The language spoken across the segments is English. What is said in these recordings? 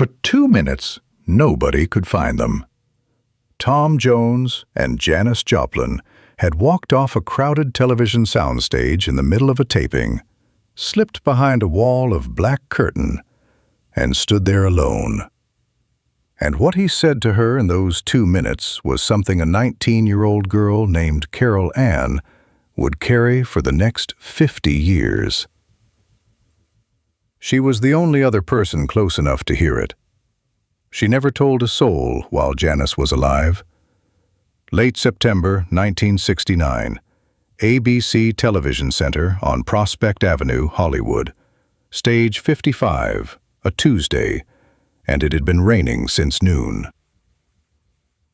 For 2 minutes, nobody could find them. Tom Jones and Janis Joplin had walked off a crowded television soundstage in the middle of a taping, slipped behind a wall of black curtain, and stood there alone. And what he said to her in those 2 minutes was something a 19-year-old girl named Carol Ann would carry for the next 50 years. She was the only other person close enough to hear it. She never told a soul while Janis was alive. Late September 1969, ABC Television Center on Prospect Avenue, Hollywood. Stage 55, a Tuesday, and it had been raining since noon.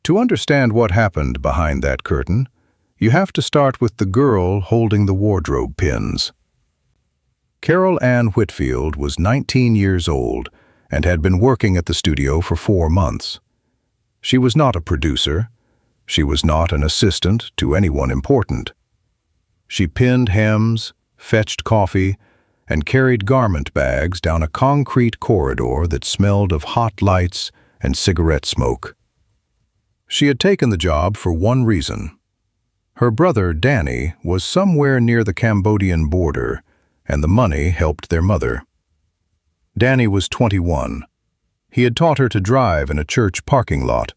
To understand what happened behind that curtain, you have to start with the girl holding the wardrobe pins. Carol Ann Whitfield was 19 years old and had been working at the studio for 4 months. She was not a producer. She was not an assistant to anyone important. She pinned hems, fetched coffee, and carried garment bags down a concrete corridor that smelled of hot lights and cigarette smoke. She had taken the job for one reason. Her brother, Danny, was somewhere near the Cambodian border, and the money helped their mother. Danny was 21. He had taught her to drive in a church parking lot.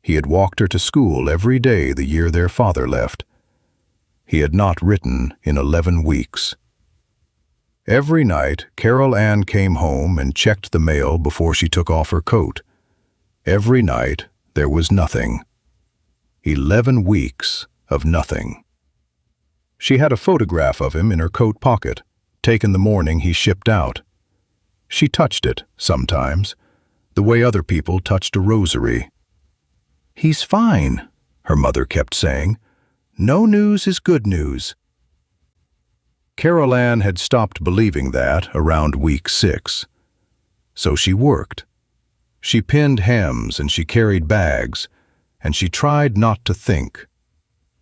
He had walked her to school every day the year their father left. He had not written in 11 weeks. Every night, Carol Ann came home and checked the mail before she took off her coat. Every night, there was nothing. 11 weeks of nothing. She had a photograph of him in her coat pocket, taken the morning he shipped out. She touched it, sometimes, the way other people touched a rosary. "He's fine," her mother kept saying. "No news is good news." Carol Ann had stopped believing that around week 6. So she worked. She pinned hems and she carried bags, and she tried not to think,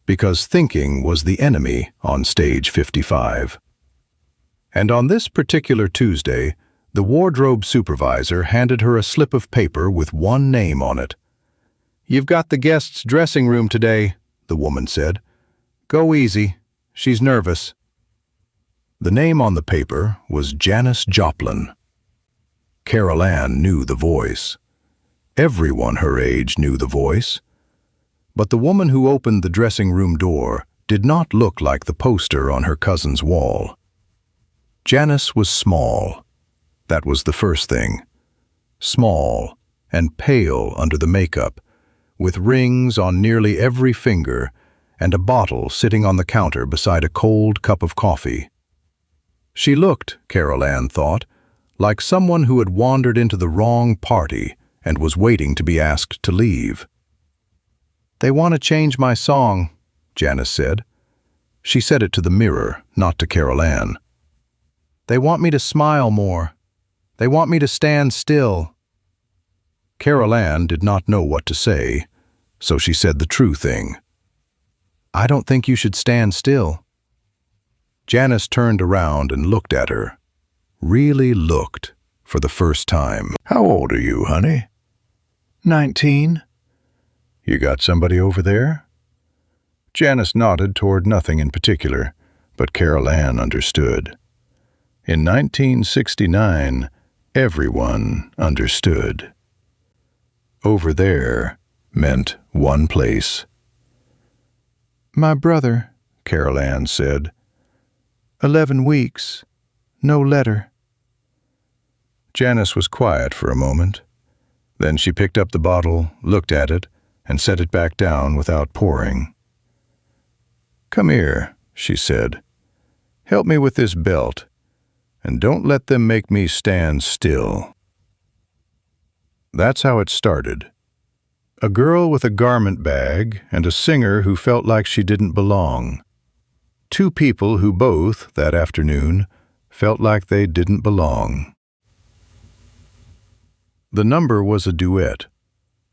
because thinking was the enemy on stage 55. And on this particular Tuesday, the wardrobe supervisor handed her a slip of paper with one name on it. "You've got the guest's dressing room today," the woman said. "Go easy. She's nervous." The name on the paper was Janis Joplin. Carol Ann knew the voice. Everyone her age knew the voice. But the woman who opened the dressing room door did not look like the poster on her cousin's wall. Janis was small. That was the first thing. Small and pale under the makeup, with rings on nearly every finger and a bottle sitting on the counter beside a cold cup of coffee. She looked, Carol Ann thought, like someone who had wandered into the wrong party and was waiting to be asked to leave. "They want to change my song," Janis said. She said it to the mirror, not to Carol Ann. "They want me to smile more. They want me to stand still." Carol Ann did not know what to say, so she said the true thing. "I don't think you should stand still." Janis turned around and looked at her. Really looked, for the first time. "How old are you, honey?" 19. "You got somebody over there?" Janis nodded toward nothing in particular, but Carol Ann understood. In 1969, everyone understood. Over there meant one place. "My brother," Carol Ann said. 11 weeks, no letter." Janis was quiet for a moment. Then she picked up the bottle, looked at it, and set it back down without pouring. "Come here," she said. "Help me with this belt, and don't let them make me stand still." That's how it started. A girl with a garment bag and a singer who felt like she didn't belong. 2 people who both, that afternoon, felt like they didn't belong. The number was a duet.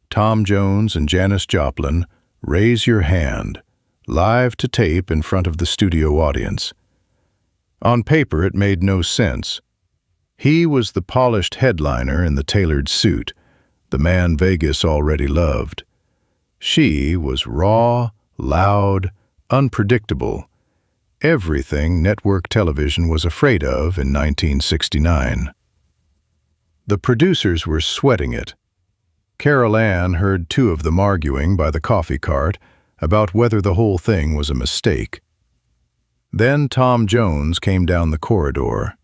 Tom Jones and Janis Joplin, "Raise Your Hand," live to tape in front of the studio audience. On paper, it made no sense. He was the polished headliner in the tailored suit, the man Vegas already loved. She was raw, loud, unpredictable, everything network television was afraid of in 1969. The producers were sweating it. Carol Ann heard two of them arguing by the coffee cart about whether the whole thing was a mistake. Then Tom Jones came down the corridor.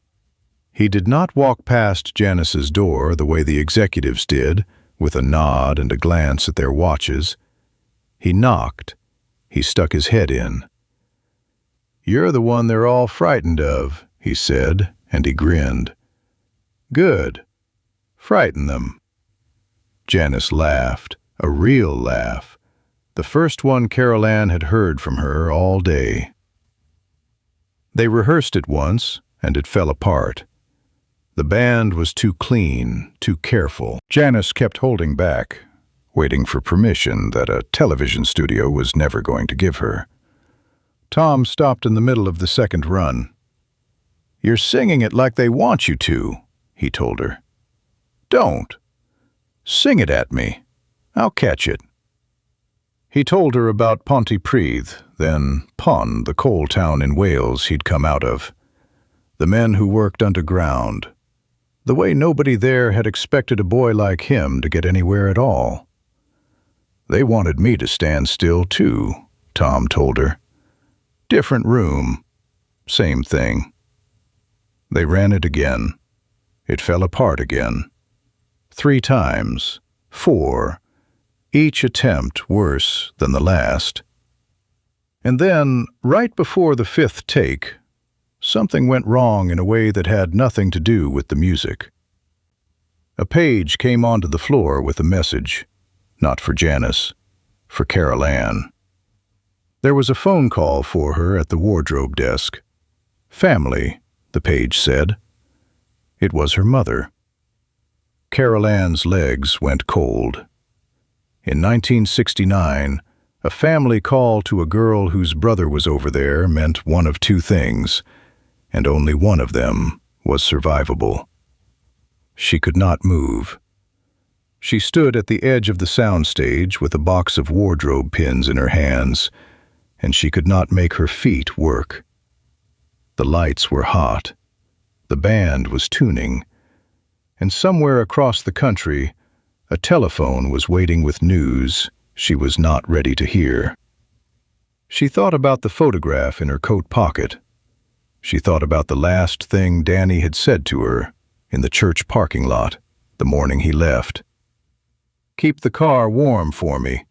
He did not walk past Janis's door the way the executives did, with a nod and a glance at their watches. He knocked. He stuck his head in. "You're the one they're all frightened of," he said, and he grinned. "Good. Frighten them." Janis laughed, a real laugh, the first one Carol Ann had heard from her all day. They rehearsed it once, and it fell apart. The band was too clean, too careful. Janis kept holding back, waiting for permission that a television studio was never going to give her. Tom stopped in the middle of the second run. "You're singing it like they want you to," he told her. "Don't. Sing it at me. I'll catch it." He told her about Pontypridd, then Pon, the coal town in Wales he'd come out of. The men who worked underground. The way nobody there had expected a boy like him to get anywhere at all. "They wanted me to stand still, too," Tom told her. "Different room. Same thing." They ran it again. It fell apart again. 3 times. 4. Each attempt worse than the last. And then, right before the 5th take, something went wrong in a way that had nothing to do with the music. A page came onto the floor with a message, not for Janis, for Carol Ann. There was a phone call for her at the wardrobe desk. "Family," the page said. It was her mother. Carol Ann's legs went cold. In 1969, a family call to a girl whose brother was over there meant one of 2 things, and only one of them was survivable. She could not move. She stood at the edge of the soundstage with a box of wardrobe pins in her hands, and she could not make her feet work. The lights were hot. The band was tuning. And somewhere across the country, a telephone was waiting with news she was not ready to hear. She thought about the photograph in her coat pocket. She thought about the last thing Danny had said to her in the church parking lot the morning he left. "Keep the car warm for me."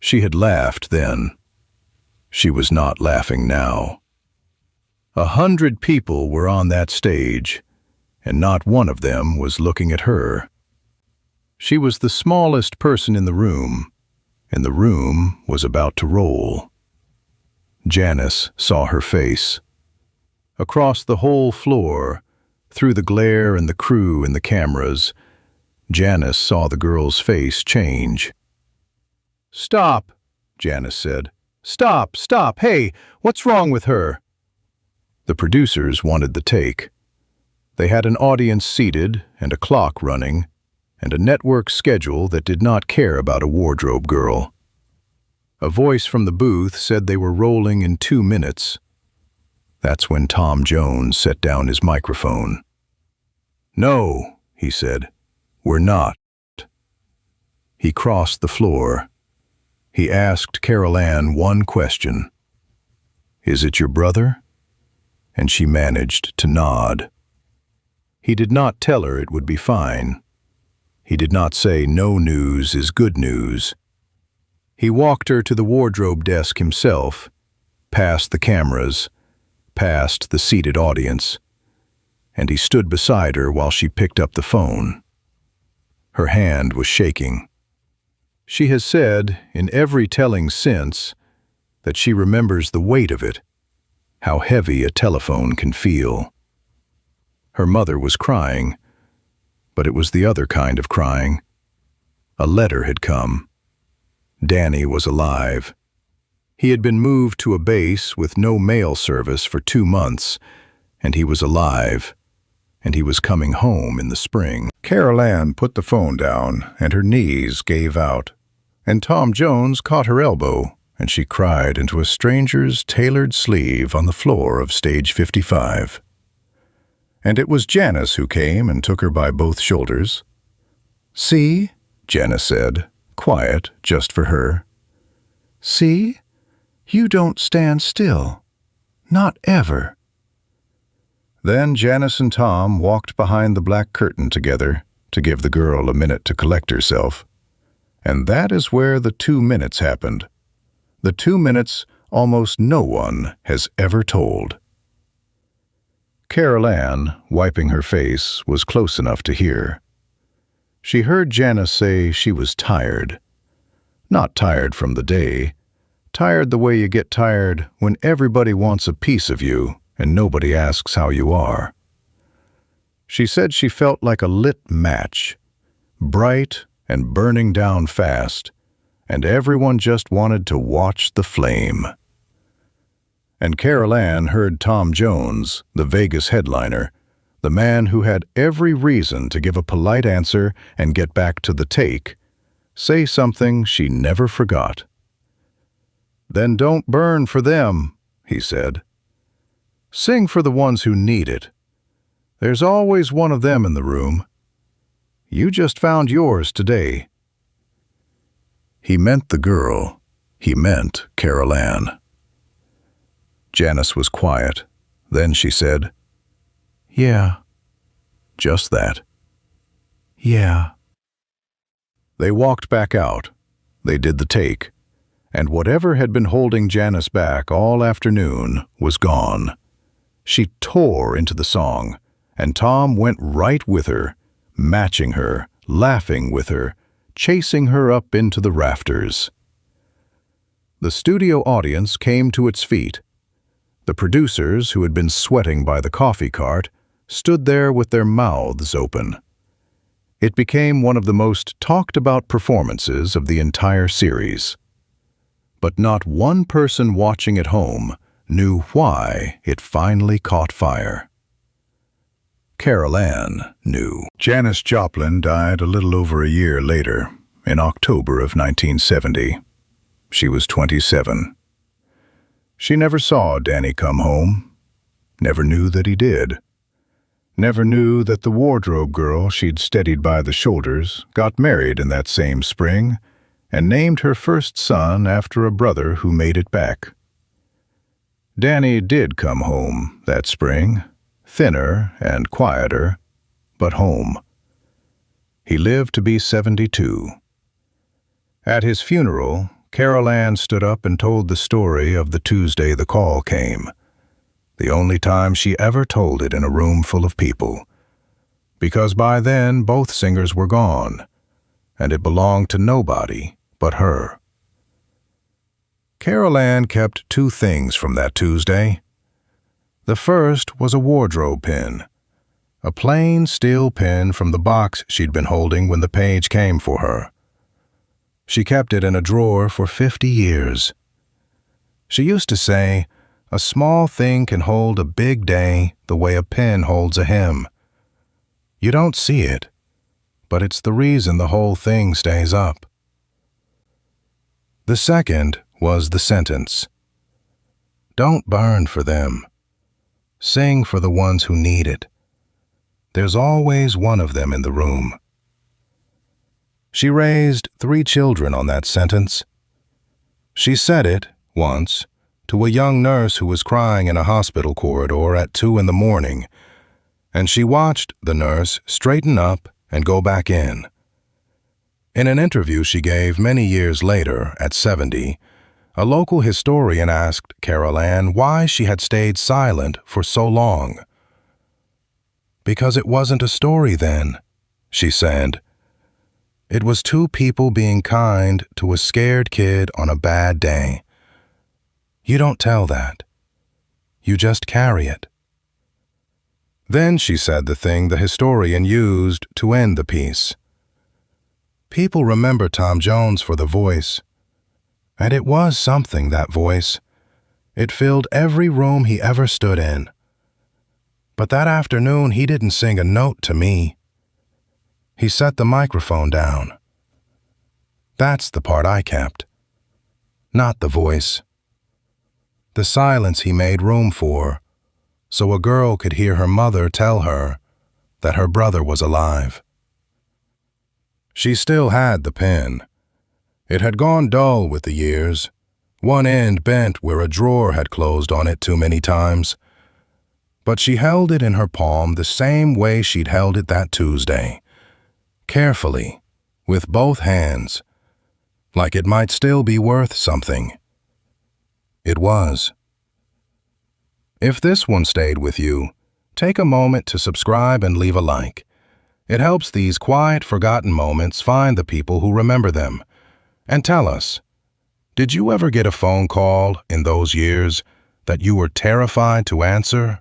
She had laughed then. She was not laughing now. 100 people were on that stage, and not one of them was looking at her. She was the smallest person in the room, and the room was about to roll. Janis saw her face. Across the whole floor, through the glare and the crew and the cameras, Janis saw the girl's face change. "Stop," Janis said. "Stop, stop. Hey, what's wrong with her?" The producers wanted the take. They had an audience seated and a clock running, and a network schedule that did not care about a wardrobe girl. A voice from the booth said they were rolling in 2 minutes. That's when Tom Jones set down his microphone. "No," he said, "we're not." He crossed the floor. He asked Carol Ann one question. "Is it your brother?" And she managed to nod. He did not tell her it would be fine. He did not say no news is good news. He walked her to the wardrobe desk himself, past the cameras, past the seated audience, and he stood beside her while she picked up the phone. Her hand was shaking. She has said, in every telling since, that she remembers the weight of it, how heavy a telephone can feel. Her mother was crying, but it was the other kind of crying. A letter had come. Danny was alive. He had been moved to a base with no mail service for 2 months, and he was alive. and he was coming home in the spring. Carol Ann put the phone down, and her knees gave out, and Tom Jones caught her elbow, and she cried into a stranger's tailored sleeve on the floor of stage 55. And it was Janis who came and took her by both shoulders. "See," Janis said, quiet just for her. "See? You don't stand still. Not ever." Then Janis and Tom walked behind the black curtain together to give the girl a minute to collect herself. And that is where the 2 minutes happened. The 2 minutes almost no one has ever told. Carol Ann, wiping her face, was close enough to hear. She heard Janis say she was tired. Not tired from the day. Tired the way you get tired when everybody wants a piece of you and nobody asks how you are. She said she felt like a lit match, bright and burning down fast, and everyone just wanted to watch the flame. And Carol Ann heard Tom Jones, the Vegas headliner, the man who had every reason to give a polite answer and get back to the take, say something she never forgot. "Then don't burn for them," he said. "Sing for the ones who need it. There's always one of them in the room. You just found yours today." He meant the girl. He meant Carol Ann. Janis was quiet. Then she said, "Yeah." Just that. "Yeah." They walked back out. They did the take. And whatever had been holding Janis back all afternoon was gone. She tore into the song, and Tom went right with her, matching her, laughing with her, chasing her up into the rafters. The studio audience came to its feet. The producers, who had been sweating by the coffee cart, stood there with their mouths open. It became one of the most talked-about performances of the entire series. But not one person watching at home knew why it finally caught fire. Carol Ann knew. Janis Joplin died a little over a year later, in October of 1970. She was 27. She never saw Danny come home, never knew that he did, never knew that the wardrobe girl she'd steadied by the shoulders got married in that same spring and named her first son after a brother who made it back. Danny did come home that spring, thinner and quieter, but home. He lived to be 72. At his funeral, Carol Ann stood up and told the story of the Tuesday the call came, the only time she ever told it in a room full of people, because by then both singers were gone, and it belonged to nobody but her. Carol Ann kept 2 things from that Tuesday. The first was a wardrobe pin, a plain steel pin from the box she'd been holding when the page came for her. She kept it in a drawer for 50 years. She used to say, "A small thing can hold a big day the way a pin holds a hymn. You don't see it, but it's the reason the whole thing stays up." The second was the sentence, "Don't burn for them. Sing for the ones who need it. There's always one of them in the room." She raised 3 children on that sentence. She said it, once, to a young nurse who was crying in a hospital corridor at 2 in the morning, and she watched the nurse straighten up and go back in. In an interview she gave many years later, at 70, a local historian asked Carol Ann why she had stayed silent for so long. "Because it wasn't a story then," she said. "It was 2 people being kind to a scared kid on a bad day. You don't tell that. You just carry it." Then she said the thing the historian used to end the piece. "People remember Tom Jones for the voice. And it was something, that voice. It filled every room he ever stood in. But that afternoon, he didn't sing a note to me. He set the microphone down. That's the part I kept, not the voice. The silence he made room for, so a girl could hear her mother tell her that her brother was alive. She still had the pen. It had gone dull with the years, one end bent where a drawer had closed on it too many times. But she held it in her palm the same way she'd held it that Tuesday, carefully, with both hands, like it might still be worth something. It was. If this one stayed with you, take a moment to subscribe and leave a like. It helps these quiet, forgotten moments find the people who remember them. And tell us, did you ever get a phone call in those years that you were terrified to answer?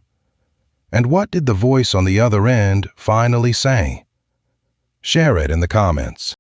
And what did the voice on the other end finally say? Share it in the comments.